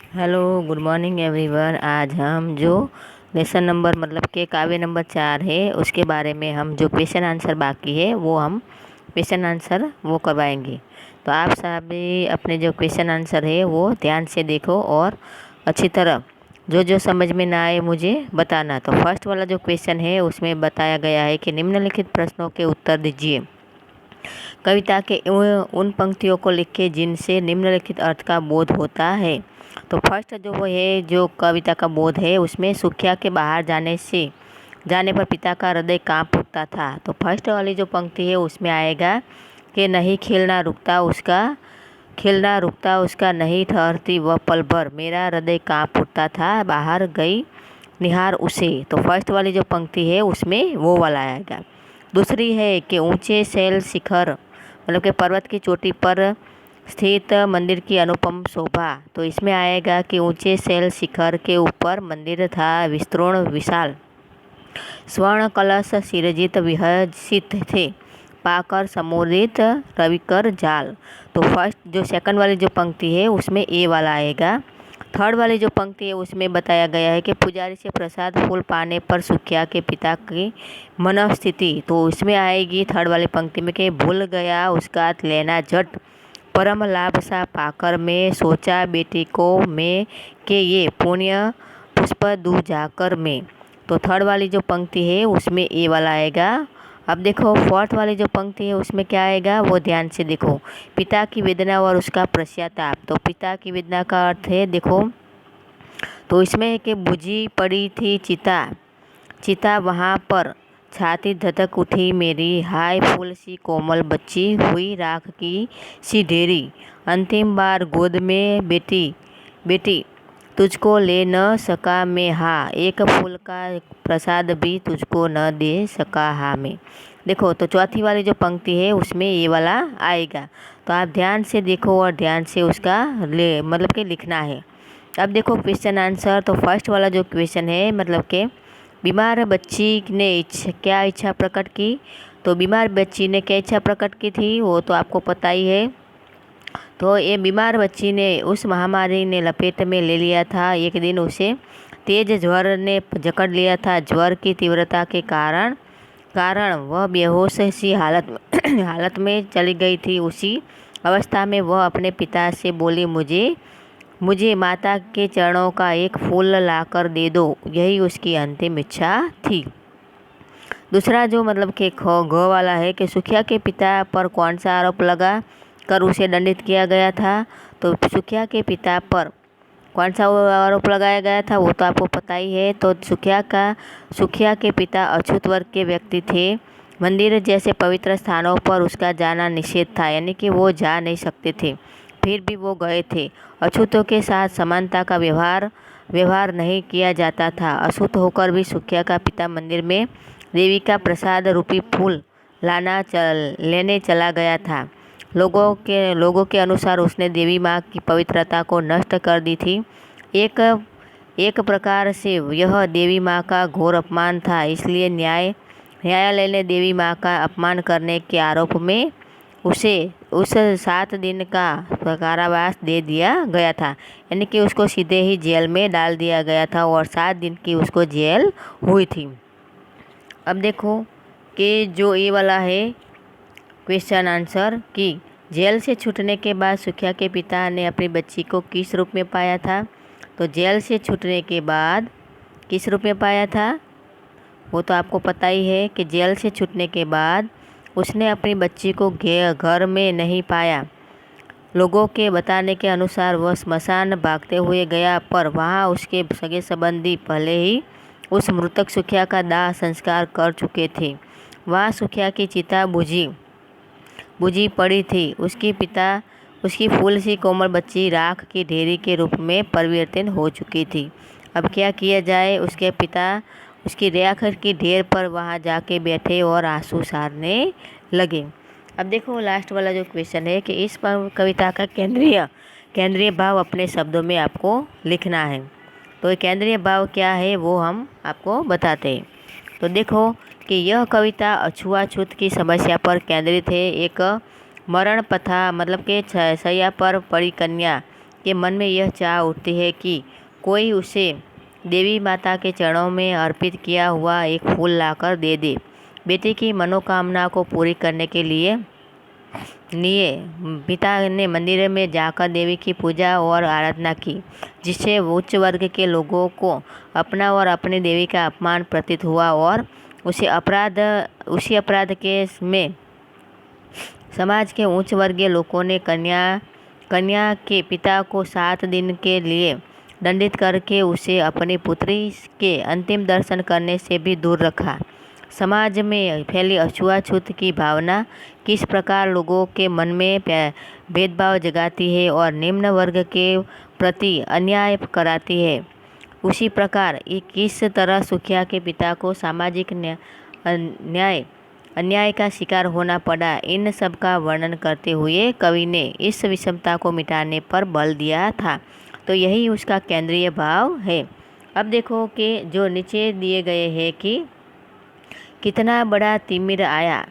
Hello, good morning everyone. आज हम जो लेसन नंबर मतलब के काव्य नंबर 4 है उसके बारे में हम जो क्वेश्चन आंसर बाकी है वो हम क्वेश्चन आंसर वो करवाएंगे। तो आप सभी अपने जो क्वेश्चन आंसर है वो ध्यान से देखो और अच्छी तरह जो जो समझ में ना आए मुझे बताना। तो फर्स्ट वाला जो क्वेश्चन है उसमें बताया गया है कि निम्नलिखित प्रश्नों के उत्तर दीजिए। कविता के उन पंक्तियों को लिखें जिनसे निम्नलिखित अर्थ का बोध होता है। तो फर्स्ट जो वो है जो कविता का बोध है उसमें सुखिया के बाहर जाने पर पिता का हृदय कांप उठता था। तो फर्स्ट वाली जो पंक्ति है उसमें आएगा कि नहीं खिलना रुकता उसका नहीं ठहरती वह पल भर, मेरा हृदय कांप उठता था बाहर गई निहार उसे। तो फर्स्ट वाली जो पंक्ति है उसमें वो वाला आएगा। दूसरी है कि ऊंचे शैल शिखर मतलब कि पर्वत की चोटी पर स्थित मंदिर की अनुपम शोभा। तो इसमें आएगा कि ऊंचे शैल शिखर के ऊपर मंदिर था विस्तृण विशाल, स्वर्ण कलश सिरजित विहसित थे, पाकर समोदित रविकर जाल। तो फर्स्ट जो सेकंड वाली जो पंक्ति है उसमें ए वाला आएगा। थर्ड वाली जो पंक्ति है उसमें बताया गया है कि पुजारी से प्रसाद फूल पाने पर सुखिया के पिता की मनस्थिति। तो इसमें आएगी थर्ड वाली पंक्ति में कि भूल गया उसका लेना झट, परम लाभ सा पाकर में सोचा बेटी को मैं कि ये पुण्य पुष्प दूँ जाकर मैं। तो थर्ड वाली जो पंक्ति है उसमें ए वाला आएगा। अब देखो फोर्थ वाली जो पंक्ति है उसमें क्या आएगा वो ध्यान से देखो। पिता की वेदना और उसका पश्चाताप। तो पिता की वेदना का अर्थ है देखो, तो इसमें है कि बुझी पड़ी थी चिता वहाँ पर, छाती धधक उठी मेरी, हाय फूल सी कोमल बच्ची हुई राख की सी ढेरी, अंतिम बार गोद में बेटी तुझको ले न सका मैं, हाँ एक फूल का प्रसाद भी तुझको न दे सका हाँ मैं। देखो तो चौथी वाली जो पंक्ति है उसमें ये वाला आएगा। तो आप ध्यान से देखो और ध्यान से उसका मतलब कि लिखना है। अब देखो क्वेश्चन आंसर। तो फर्स्ट वाला जो क्वेश्चन है मतलब कि बीमार बच्ची ने क्या इच्छा प्रकट की। तो बीमार बच्ची ने क्या इच्छा प्रकट की थी वो तो आपको पता ही है। तो ये बीमार बच्ची ने उस महामारी ने लपेट में ले लिया था। एक दिन उसे तेज ज्वर ने जकड़ लिया था। ज्वर की तीव्रता के कारण वह बेहोश सी हालत में चली गई थी। उसी अवस्था में वह अपने पिता से बोली, मुझे माता के चरणों का एक फूल लाकर दे दो। यही उसकी अंतिम इच्छा थी। दूसरा जो मतलब कि ग वाला है कि सुखिया के पिता पर कौन सा आरोप लगा कर उसे दंडित किया गया था। तो सुखिया के पिता पर कौन सा आरोप लगाया गया था वो तो आपको पता ही है। तो सुखिया के पिता अछूत वर्ग के व्यक्ति थे। मंदिर जैसे पवित्र स्थानों पर उसका जाना निषेध था, यानी कि वो जा नहीं सकते थे, फिर भी वो गए थे। अछूतों के साथ समानता का व्यवहार नहीं किया जाता था। अछूत होकर भी सुखिया का पिता मंदिर में देवी का प्रसाद रूपी फूल लेने चला गया था। लोगों के अनुसार उसने देवी माँ की पवित्रता को नष्ट कर दी थी। एक प्रकार से यह देवी माँ का घोर अपमान था। इसलिए न्यायालय ने देवी माँ का अपमान करने के आरोप में उसे 7 दिन का कारावास दे दिया गया था, यानी कि उसको सीधे ही जेल में डाल दिया गया था और 7 दिन की उसको जेल हुई थी। अब देखो कि जो ये वाला है क्वेश्चन आंसर कि जेल से छूटने के बाद सुखिया के पिता ने अपनी बच्ची को किस रूप में पाया था। तो जेल से छूटने के बाद किस रूप में पाया था वो तो आपको पता ही है कि जेल से छूटने के बाद उसने अपनी बच्ची को घर में नहीं पाया। लोगों के बताने के अनुसार वह स्मशान भागते हुए गया, पर वहाँ उसके सगे संबंधी पहले ही उस मृतक सुखिया का दाह संस्कार कर चुके थे। वहाँ सुखिया की चिता बुझी पड़ी थी। उसकी फूल सी कोमल बच्ची राख की ढेरी के रूप में परिवर्तन हो चुकी थी। अब क्या किया जाए। उसके पिता उसकी राख की ढेर पर वहाँ जाके बैठे और आंसू सारने लगे। अब देखो लास्ट वाला जो क्वेश्चन है कि इस कविता का केंद्रीय भाव अपने शब्दों में आपको लिखना है। तो केंद्रीय भाव क्या है वो हम आपको बताते हैं। तो देखो कि यह कविता अछूआछूत की समस्या पर केंद्रित है। एक मरण पथा मतलब कि शैया पर पड़ी कन्या के मन में यह चाह उठती है कि कोई उसे देवी माता के चरणों में अर्पित किया हुआ एक फूल लाकर दे दे। बेटे की मनोकामना को पूरी करने के लिए पिता ने मंदिर में जाकर देवी की पूजा और आराधना की, जिससे उच्च वर्ग के लोगों को अपना और अपनी देवी का अपमान प्रतीत हुआ और उसी अपराध के में समाज के उच्च वर्गीय लोगों ने कन्या के पिता को 7 दिन के लिए दंडित करके उसे अपनी पुत्री के अंतिम दर्शन करने से भी दूर रखा। समाज में फैली अछूआछूत की भावना किस प्रकार लोगों के मन में भेदभाव जगाती है और निम्न वर्ग के प्रति अन्याय कराती है, उसी प्रकार किस तरह सुखिया के पिता को सामाजिक अन्याय का शिकार होना पड़ा, इन सब का वर्णन करते हुए कवि ने इस विषमता को मिटाने पर बल दिया था। तो यही उसका केंद्रीय भाव है। अब देखो कि जो नीचे दिए गए हैं कि कितना बड़ा तिमिर आया,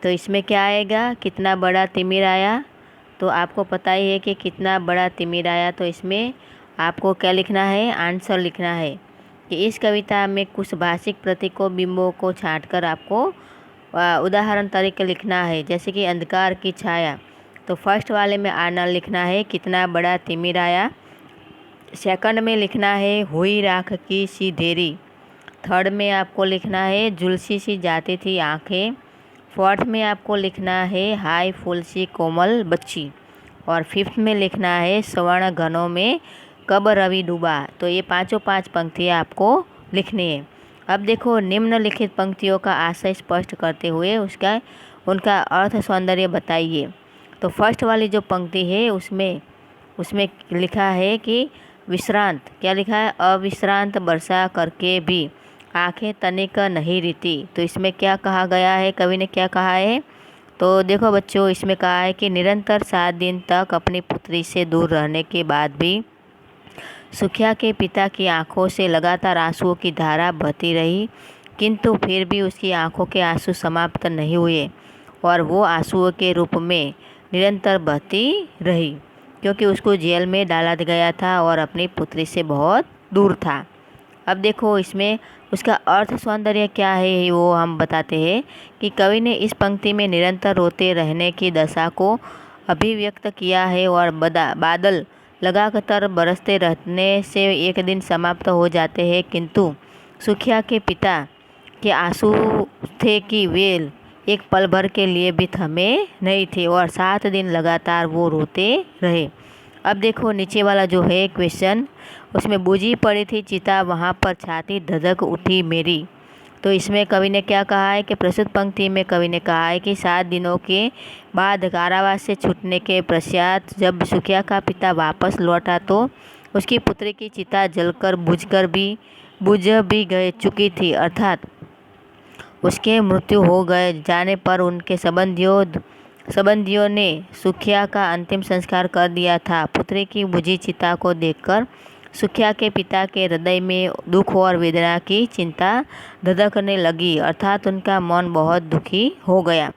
तो इसमें क्या आएगा, कितना बड़ा तिमिर आया। तो आपको पता ही है कि कितना बड़ा तिमिर आया, तो इसमें आपको क्या लिखना है, आंसर लिखना है कि इस कविता में कुछ भाषिक प्रतीकों बिंबों को छांटकर आपको उदाहरण तरीके लिखना है। जैसे कि अंधकार की छाया, तो फर्स्ट वाले में आना लिखना है कितना बड़ा तिमिर आया। सेकंड में लिखना है हुई राख की सी देरी। थर्ड में आपको लिखना है झुलसी सी जाती थी आंखें। फोर्थ में आपको लिखना है हाय फूल सी कोमल बच्ची। और फिफ्थ में लिखना है स्वर्ण घनों में कब रवि डूबा। तो ये पांचों 5 पंक्तियाँ आपको लिखनी है। अब देखो निम्नलिखित पंक्तियों का आशय स्पष्ट करते हुए उनका अर्थ सौंदर्य बताइए। तो फर्स्ट वाली जो पंक्ति है उसमें लिखा है कि विश्रांत, क्या लिखा है, अविश्रांत वर्षा करके भी आंखें तनिक नहीं रीती। तो इसमें क्या कहा गया है, कवि ने क्या कहा है, तो देखो बच्चों इसमें कहा है कि निरंतर 7 दिन तक अपनी पुत्री से दूर रहने के बाद भी सुखिया के पिता की आंखों से लगातार आंसुओं की धारा बहती रही, किंतु फिर भी उसकी आंखों के आंसू समाप्त नहीं हुए और वो आंसुओं के रूप में निरंतर बहती रही, क्योंकि उसको जेल में डाला गया था और अपनी पुत्री से बहुत दूर था। अब देखो इसमें उसका अर्थ सौंदर्य क्या है वो हम बताते हैं कि कवि ने इस पंक्ति में निरंतर रोते रहने की दशा को अभिव्यक्त किया है और बादल लगातार बरसते रहने से एक दिन समाप्त हो जाते हैं, किंतु सुखिया के पिता के आंसू थे कि वे एक पल भर के लिए भी थमे नहीं थे और 7 दिन लगातार वो रोते रहे। अब देखो नीचे वाला जो है क्वेश्चन, उसमें बुझी पड़ी थी चिता वहाँ पर छाती धधक उठी मेरी। तो इसमें कवि ने क्या कहा है कि प्रस्तुत पंक्ति में कवि ने कहा है कि 7 दिनों के बाद कारावास से छूटने के पश्चात जब सुखिया का पिता वापस लौटा तो उसकी पुत्री की चिता जलकर बुझ भी चुकी थी, अर्थात उसके मृत्यु हो गए जाने पर उनके संबंधियों ने सुखिया का अंतिम संस्कार कर दिया था। पुत्री की बुझी चिता को देखकर सुखिया के पिता के हृदय में दुख और वेदना की चिंता धधकने लगी, अर्थात उनका मन बहुत दुखी हो गया।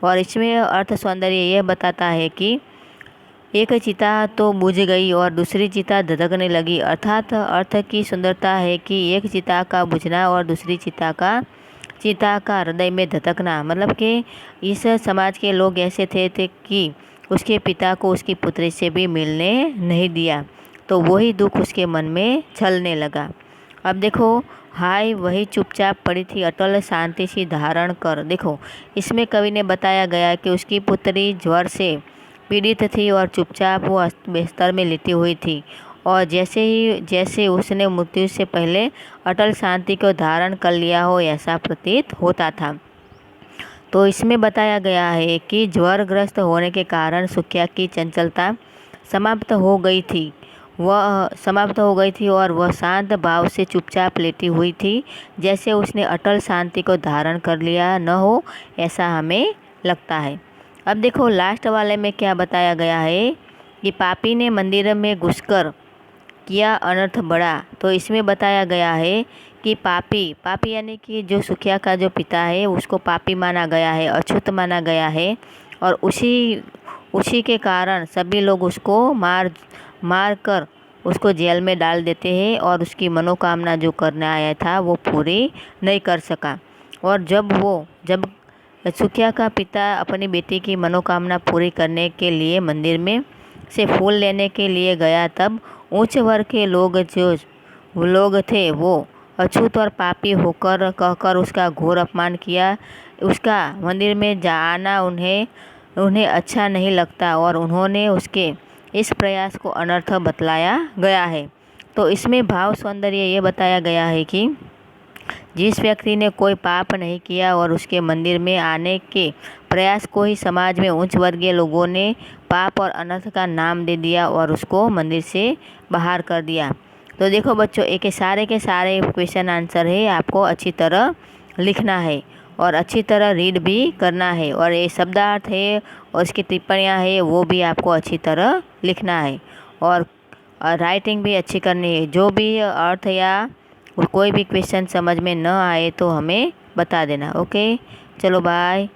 और इसमें अर्थ सौंदर्य यह बताता है कि एक चिता तो बुझ गई और दूसरी चिता धधकने लगी, अर्थात अर्थ की सुंदरता है कि एक चिता का बुझना और दूसरी चिता का हृदय में धधकना, मतलब कि इस समाज के लोग ऐसे थे कि उसके पिता को उसकी पुत्री से भी मिलने नहीं दिया, तो वही दुख उसके मन में छलने लगा। अब देखो हाय वही चुपचाप पड़ी थी अटल शांति सी धारण कर। देखो इसमें कवि ने बताया गया कि उसकी पुत्री ज्वर से पीड़ित थी और चुपचाप वो बिस्तर में लेटी हुई थी और जैसे उसने मृत्यु से पहले अटल शांति को धारण कर लिया हो ऐसा प्रतीत होता था। तो इसमें बताया गया है कि ज्वरग्रस्त होने के कारण सुखिया की चंचलता समाप्त हो गई थी और वह शांत भाव से चुपचाप लेटी हुई थी, जैसे उसने अटल शांति को धारण कर लिया न हो ऐसा हमें लगता है। अब देखो लास्ट वाले में क्या बताया गया है कि पापी ने मंदिर में घुसकर किया अनर्थ बड़ा। तो इसमें बताया गया है कि पापी यानी कि जो सुखिया का जो पिता है उसको पापी माना गया है, अछूत माना गया है और उसी के कारण सभी लोग उसको मार कर उसको जेल में डाल देते हैं और उसकी मनोकामना जो करने आया था वो पूरी नहीं कर सका। और जब सुखिया का पिता अपनी बेटी की मनोकामना पूरी करने के लिए मंदिर में से फूल लेने के लिए गया, तब उच्च वर्ग के लोग थे वो अछूत और पापी होकर कहकर उसका घोर अपमान किया। उसका मंदिर में जाना उन्हें अच्छा नहीं लगता और उन्होंने उसके इस प्रयास को अनर्थ बतलाया गया है। तो इसमें भाव सौंदर्य ये बताया गया है कि जिस व्यक्ति ने कोई पाप नहीं किया और उसके मंदिर में आने के प्रयास को ही समाज में उच्च वर्गीय लोगों ने पाप और अनर्थ का नाम दे दिया और उसको मंदिर से बाहर कर दिया। तो देखो बच्चों, के सारे क्वेश्चन आंसर है, आपको अच्छी तरह लिखना है और अच्छी तरह रीड भी करना है। और ये शब्दार्थ है और इसकी टिप्पणियाँ है वो भी आपको अच्छी तरह लिखना है और राइटिंग भी अच्छी करनी है। जो भी अर्थ या कोई भी क्वेश्चन समझ में न आए तो हमें बता देना। ओके, चलो बाय।